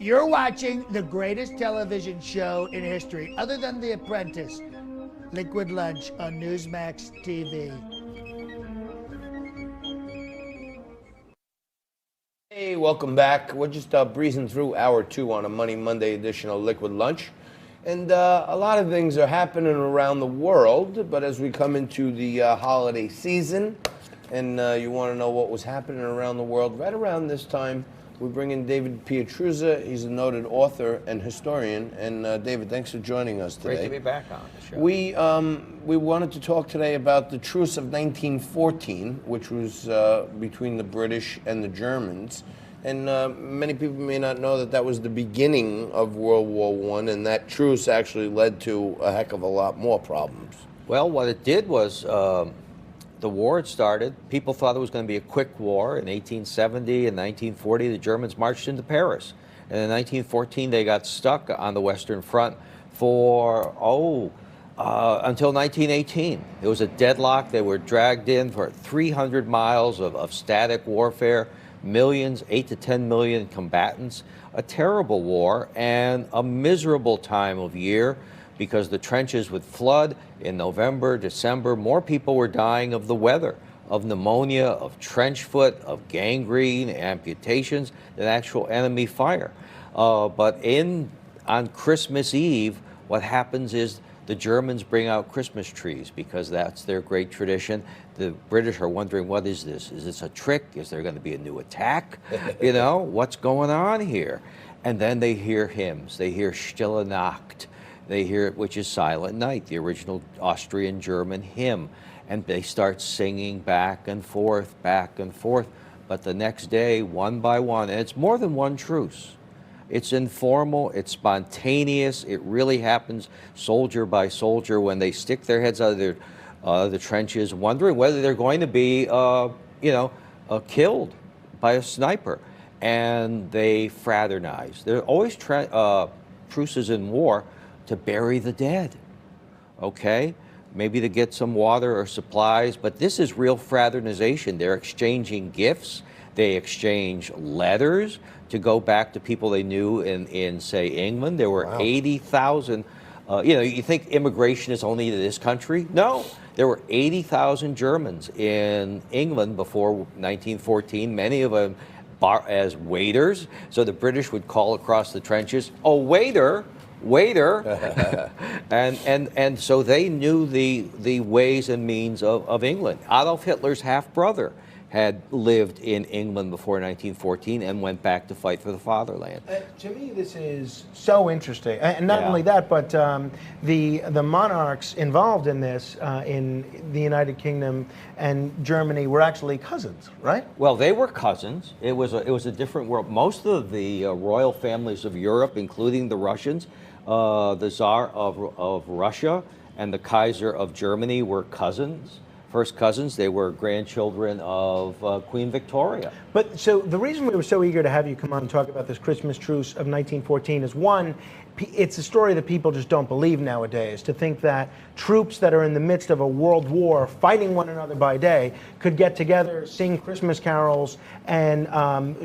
You're watching the greatest television show in history, other than The Apprentice, Liquid Lunch on Newsmax TV. Hey, welcome back. We're just breezing through hour 2 on a Money Monday edition of Liquid Lunch. And a lot of things are happening around the world, but as we come into the holiday season, and you want to know what was happening around the world, right around this time, we bring in David Pietrusza. He's a noted author and historian. And David, thanks for joining us today. Great to be back on the show. We wanted to talk today about the Truce of 1914, which was between the British and the Germans. And many people may not know that that was the beginning of World War I, and that truce actually led to a heck of a lot more problems. Well, what it did was the war had started. People thought it was going to be a quick war. In 1870 and 1940, the Germans marched into Paris. And in 1914, they got stuck on the Western Front for, until 1918. It was a deadlock. They were dragged in for 300 miles of static warfare, millions, 8 to 10 million combatants, a terrible war and a miserable time of year because the trenches would flood in November, December. More people were dying of the weather, of pneumonia, of trench foot, of gangrene, amputations than actual enemy fire. But on Christmas Eve, what happens is the Germans bring out Christmas trees because that's their great tradition. The British are wondering, what is this? Is this a trick? Is there going to be a new attack? You know, what's going on here? And then they hear hymns. They hear Stille Nacht. They hear it, which is Silent Night, the original Austrian-German hymn. And they start singing back and forth, back and forth. But the next day, one by one, and it's more than one truce. It's informal, it's spontaneous, it really happens soldier by soldier when they stick their heads out of the trenches, wondering whether they're going to be, killed by a sniper. And they fraternize. There are always truces in war to bury the dead, okay? Maybe to get some water or supplies, but this is real fraternization. They're exchanging gifts. They exchange letters to go back to people they knew in say, England. There were 80,000, you think immigration is only to this country? No, there were 80,000 Germans in England before 1914, many of them as waiters. So the British would call across the trenches, "Oh, waiter, waiter." and so they knew the ways and means of England. Adolf Hitler's half-brother had lived in England before 1914 and went back to fight for the fatherland. To me, this is so interesting. And not only that, but the monarchs involved in this in the United Kingdom and Germany were actually cousins, right? Well, they were cousins. It was a different world. Most of the royal families of Europe, including the Russians, the Tsar of Russia and the Kaiser of Germany were cousins. First cousins. They were grandchildren of Queen Victoria. But so the reason we were so eager to have you come on and talk about this Christmas truce of 1914 is, one, it's a story that people just don't believe nowadays, to think that troops that are in the midst of a world war fighting one another by day could get together, sing Christmas carols, and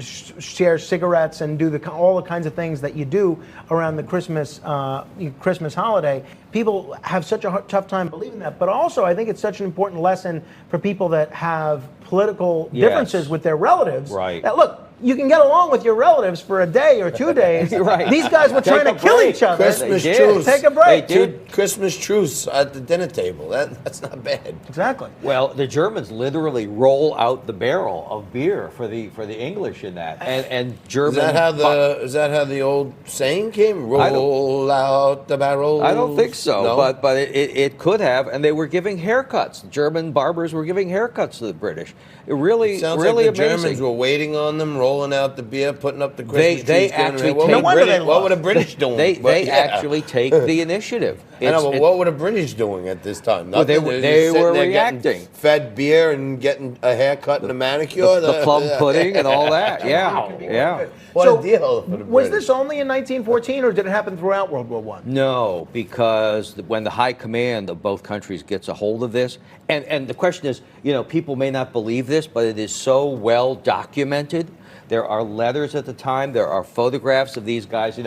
share cigarettes and do all the kinds of things that you do around the Christmas holiday. People have such a tough time believing that. But also, I think it's such an important lesson for people that have political differences with their relatives. Right. That, look, you can get along with your relatives for a day or 2 days. Right. These guys were trying to kill each other. Christmas truce. Take a break. Dude, Christmas truce at the dinner table. That's not bad. Exactly. Well, the Germans literally roll out the barrel of beer for the English in that, and German. Is that how the old saying came? Roll out the barrel. I don't think so, no? but it could have, and they were giving haircuts. German barbers were giving haircuts to the British. It really, sounds really like the amazing. Germans were waiting on them, rolling out the beer, putting up the Christmas They trees. actually what take- were the British doing? They actually take the initiative. I know, but what were the British doing at this time? Well, they Nothing. they just sitting were there reacting. getting fed beer and getting a haircut and a manicure. The plum pudding and all that. Yeah. What So, a deal for the Was British. this only in 1914, or did it happen throughout World War I? No, because when the high command of both countries gets a hold of this, and the question is, people may not believe this, but it is so well documented There are letters at the time. There are photographs of these guys,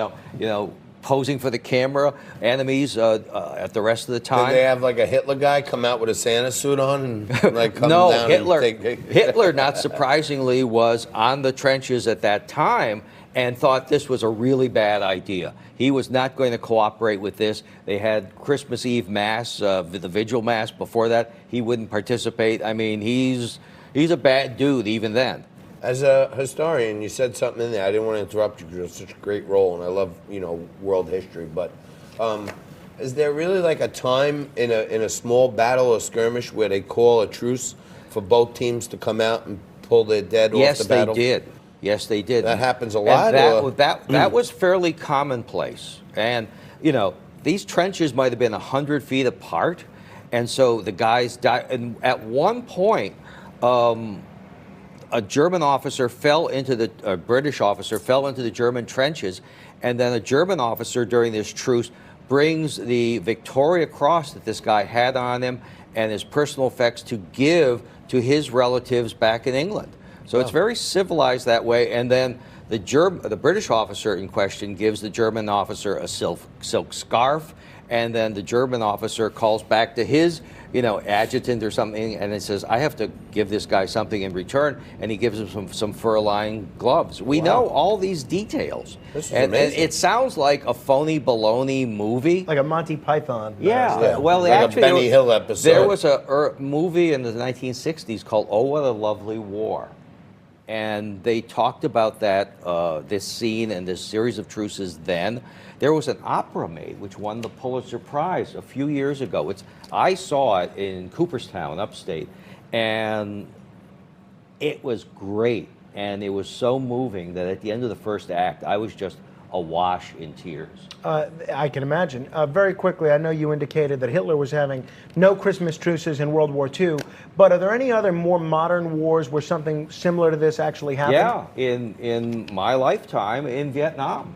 posing for the camera, enemies at the rest of the time. Did they have like a Hitler guy come out with a Santa suit on and like come No, down Hitler. and take? Hitler, not surprisingly, was on the trenches at that time and thought this was a really bad idea. He was not going to cooperate with this. They had Christmas Eve Mass, the Vigil Mass before that. He wouldn't participate. I mean, he's a bad dude even then. As a historian, you said something in there. I didn't want to interrupt you because you have such a great role, and I love world history. But is there really like a time in a small battle or skirmish where they call a truce for both teams to come out and pull their dead off the battle? Yes, they did. That happens a lot. And that was fairly commonplace. And these trenches might have been 100 feet apart, and so the guys died. And at one point, a German officer fell into a British officer fell into the German trenches, and then a German officer during this truce brings the Victoria Cross that this guy had on him and his personal effects to give to his relatives back in England. So It's very civilized that way. And then the British officer in question gives the German officer a silk scarf, and then the German officer calls back to his adjutant or something, and it says, I have to give this guy something in return, and he gives him some fur-lined gloves. We know all these details. This is and amazing. it sounds like a phony baloney movie. Like a Monty Python. Yeah. Well, like actually, a Benny Hill episode. There was a movie in the 1960s called Oh, What a Lovely War. And they talked about that, this scene and this series of truces then. There was an opera made which won the Pulitzer Prize a few years ago. I saw it in Cooperstown, upstate, and it was great. And it was so moving that at the end of the first act, I was just awash in tears. I can imagine. Very quickly, I know you indicated that Hitler was having no Christmas truces in World War II, but are there any other more modern wars where something similar to this actually happened? Yeah, in my lifetime in Vietnam.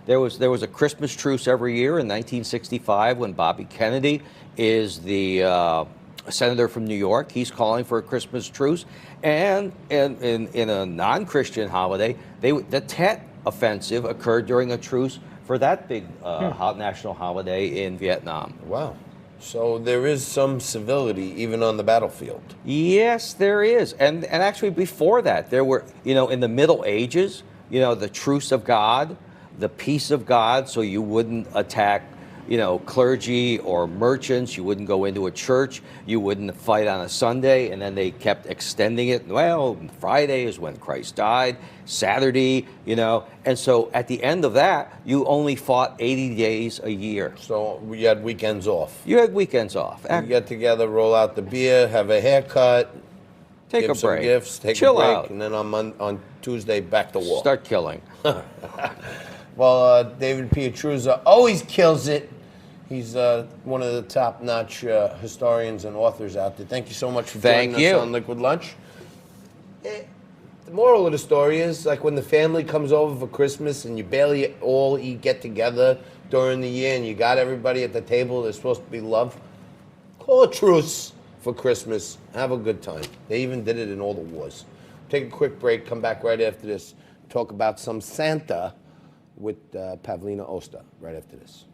There was a Christmas truce every year in 1965 when Bobby Kennedy is the senator from New York. He's calling for a Christmas truce. And in a non-Christian holiday, the Tet Offensive occurred during a truce for that big national holiday in Vietnam. Wow. So there is some civility even on the battlefield. Yes, there is. And actually before that, there were, in the Middle Ages, the truce of God, the peace of God, so you wouldn't attack, clergy or merchants. You wouldn't go into a church. You wouldn't fight on a Sunday. And then they kept extending it. Well, Friday is when Christ died. Saturday, And so at the end of that, you only fought 80 days a year. So you had weekends off. You had weekends off. You get together, roll out the beer, have a haircut, Take give a some break. gifts, take Chill a break, out. and then on Tuesday, back to war. Start killing. Well, David Pietrusza always kills it. He's one of the top-notch historians and authors out there. Thank you so much for joining us on Liquid Lunch. The moral of the story is, like, when the family comes over for Christmas and you barely all get together during the year and you got everybody at the table, there's supposed to be love, call a truce for Christmas. Have a good time. They even did it in all the wars. Take a quick break, come back right after this, talk about some Santa with Pavlina Osta right after this.